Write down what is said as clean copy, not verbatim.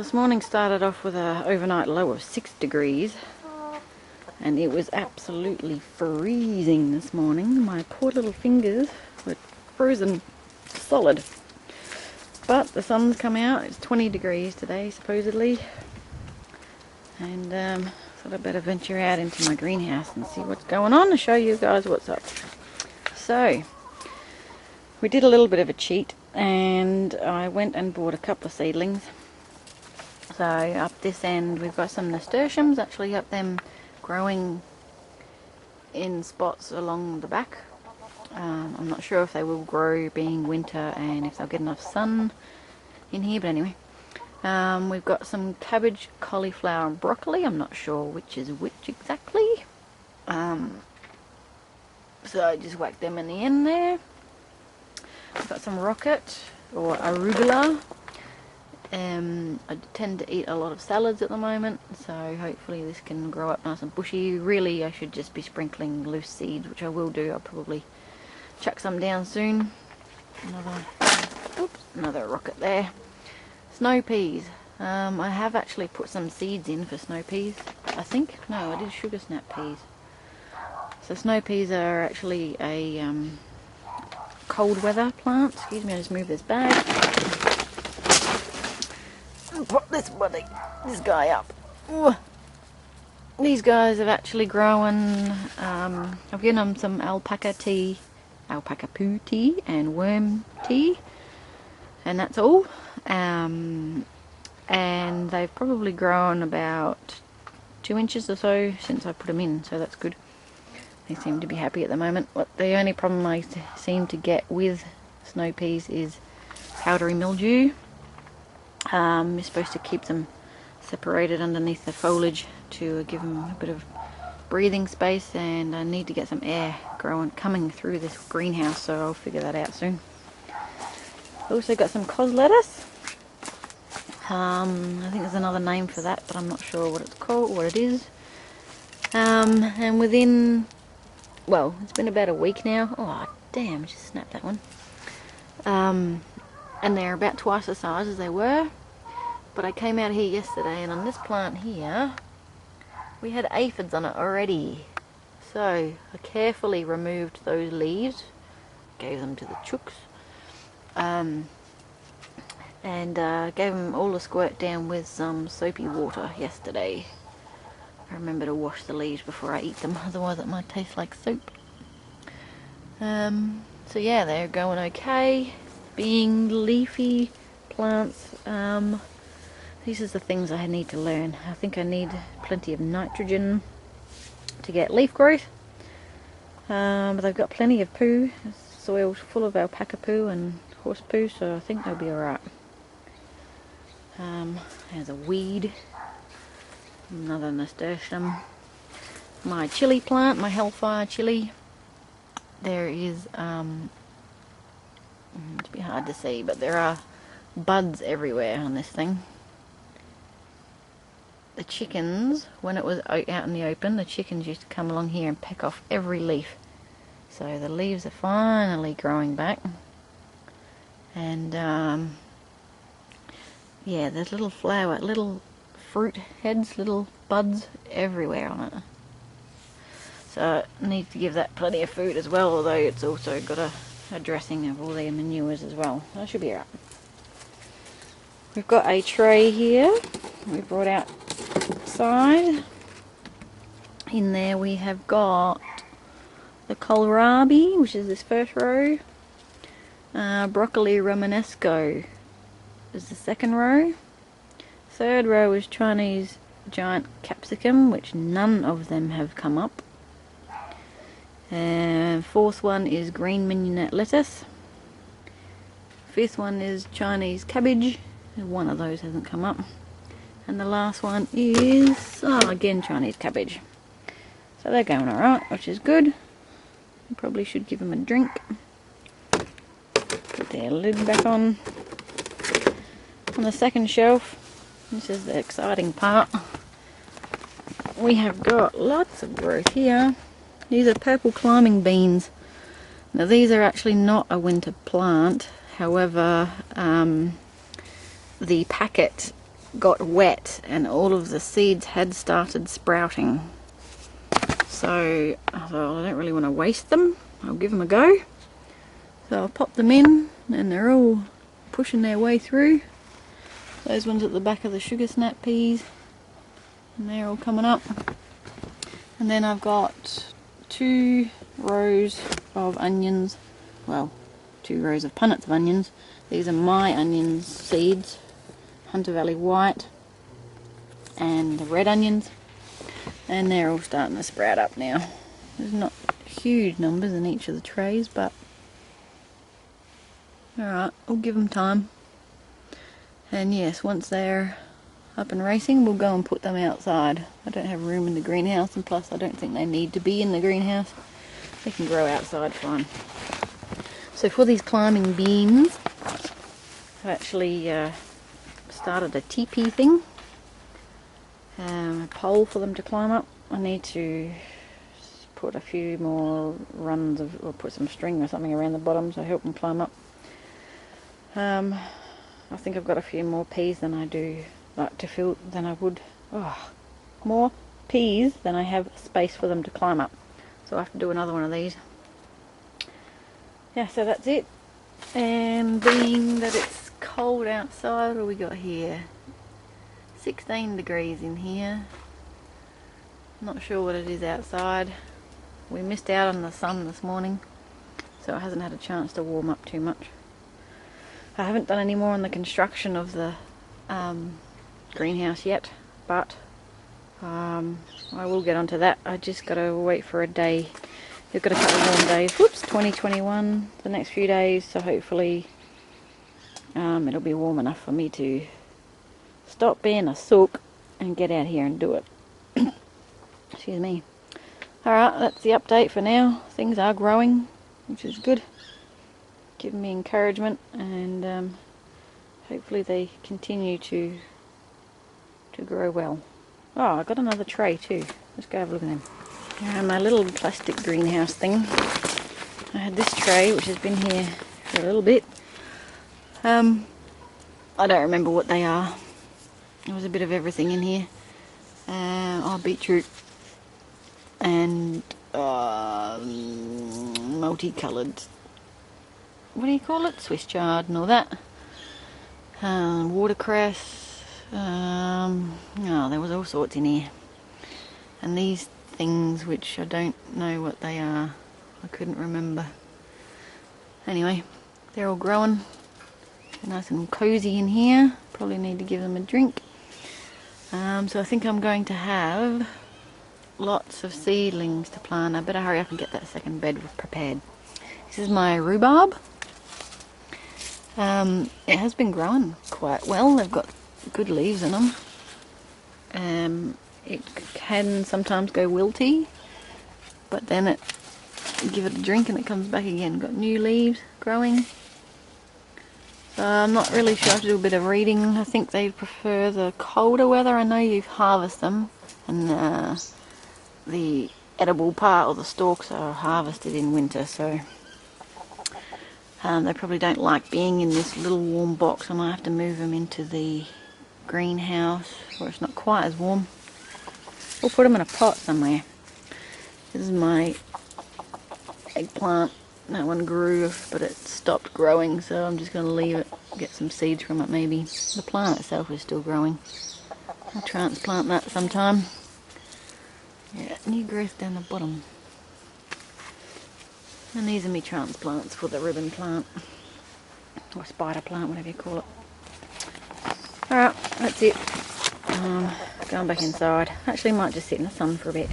this morning started off with an overnight low of 6 degrees and it was absolutely freezing this morning. My poor little fingers were frozen solid. But the sun's come out. It's 20 degrees today supposedly, and thought I'd better venture out into my greenhouse and see what's going on and show you guys what's up. So we did a little bit of a cheat and I went and bought a couple of seedlings. So up this end we've got some nasturtiums. Actually got them growing in spots along the back. I'm not sure if they will grow being winter and if they'll get enough sun in here, but anyway. We've got some cabbage, cauliflower and broccoli. I'm not sure which is which exactly. So I just whacked them in the end there. I've got some rocket or arugula. I tend to eat a lot of salads at the moment, so hopefully this can grow up nice and bushy. Really I should just be sprinkling loose seeds, which I will do. I'll probably chuck some down soon. Another rocket there. Snow peas. I have actually put some seeds in for snow peas, I think. No, I did sugar snap peas. So snow peas are actually a cold weather plant. Excuse me, I just moved this bag. Pop this guy up. Ooh. These guys have actually grown. I've given them some alpaca poo tea and worm tea, and that's all. And they've probably grown about 2 inches or so since I put them in, so that's good. They seem to be happy at the moment. The only problem I seem to get with snow peas is powdery mildew. You're supposed to keep them separated underneath the foliage to give them a bit of breathing space, and I need to get some air coming through this greenhouse, so I'll figure that out soon. Also got some cos lettuce. I think there's another name for that, but I'm not sure what it's called, what it is. And within, well, it's been about a week now. Oh damn, I just snapped that one. And they're about twice the size as they were. But I came out here yesterday, and on this plant here we had aphids on it already. So I carefully removed those leaves, gave them to the chooks. And gave them all a squirt down with some soapy water yesterday. I remember to wash the leaves before I eat them, otherwise it might taste like soap. So yeah, they're going okay. Being leafy plants, these are the things I need to learn. I think I need plenty of nitrogen to get leaf growth. But they've got plenty of poo. Soil's full of alpaca poo and horse poo, so I think they'll be alright. There's a weed, another nasturtium, my chili plant, my hellfire chili. There is, it's a bit hard to see, but there are buds everywhere on this thing. The chickens, when it was out in the open, the chickens used to come along here and peck off every leaf. So the leaves are finally growing back. And yeah, there's little fruit heads, little buds everywhere on it. So I need to give that plenty of food as well, although it's also got a dressing of all their manures as well. That should be alright. We've got a tray here we brought outside. In there we have got the kohlrabi, which is this first row. Broccoli romanesco is the second row. Third row is Chinese giant capsicum, which none of them have come up. And fourth one is green mignonette lettuce. Fifth one is Chinese cabbage, and one of those hasn't come up. And the last one is, again, Chinese cabbage. So they're going alright, which is good. Probably should give them a drink. Put their lid back on. On the second shelf, this is the exciting part. We have got lots of growth here. These are purple climbing beans. Now these are actually not a winter plant. However, the packet got wet and all of the seeds had started sprouting. So I thought, I don't really want to waste them. I'll give them a go. So I'll pop them in and they're all pushing their way through. Those ones at the back of the sugar snap peas, and they're all coming up. And then I've got 2 rows of onions, well, 2 rows of punnets of onions. These are my onions seeds, Hunter Valley White and the red onions, and they're all starting to sprout up now. There's not huge numbers in each of the trays, but alright, we'll give them time. And yes, once they're up and racing, we'll go and put them outside. I don't have room in the greenhouse, and plus I don't think they need to be in the greenhouse. They can grow outside fine. So for these climbing beans, I've actually started a teepee thing, a pole for them to climb up. I need to put a few more runs of, or put some string or something around the bottom to help them climb up. I think I've got a few more peas than I do, like to fill, than I would, more peas than I have space for them to climb up. So I have to do another one of these. Yeah, so that's it. And being that it's cold outside, what do we got here? 16 degrees in here. Not sure what it is outside. We missed out on the sun this morning, so it hasn't had a chance to warm up too much. I haven't done any more on the construction of the greenhouse yet, but I will get onto that. I just got to wait for a day. We've got a couple of warm days. Whoops, 2021, the next few days, so hopefully it'll be warm enough for me to stop being a sook and get out here and do it. Excuse me. Alright, that's the update for now. Things are growing, which is good. Giving me encouragement, and hopefully they continue to grow well. Oh, I got another tray too. Let's go have a look at them. My little plastic greenhouse thing. I had this tray which has been here for a little bit. I don't remember what they are. There was a bit of everything in here. Beetroot and multicoloured, what do you call it? Swiss chard and all that. Watercress. There was all sorts in here. And these things which I don't know what they are. I couldn't remember. Anyway, they're all growing. They're nice and cozy in here. Probably need to give them a drink. So I think I'm going to have lots of seedlings to plant. I better hurry up and get that second bed prepared. This is my rhubarb. It has been growing quite well. They've got good leaves in them. It can sometimes go wilty, but then give it a drink and it comes back again. Got new leaves growing. So I'm not really sure. I have to do a bit of reading. I think they prefer the colder weather. I know you harvest them, and the edible part or the stalks are harvested in winter, so they probably don't like being in this little warm box. I might have to move them into the greenhouse where it's not quite as warm. Or put them in a pot somewhere. This is my eggplant. That one grew, but it stopped growing, so I'm just going to leave it, get some seeds from it maybe. The plant itself is still growing. I'll transplant that sometime. Yeah, new growth down the bottom. And these are my transplants for the ribbon plant. Or spider plant, whatever you call it. Alright, that's it. Going back inside. Actually might just sit in the sun for a bit.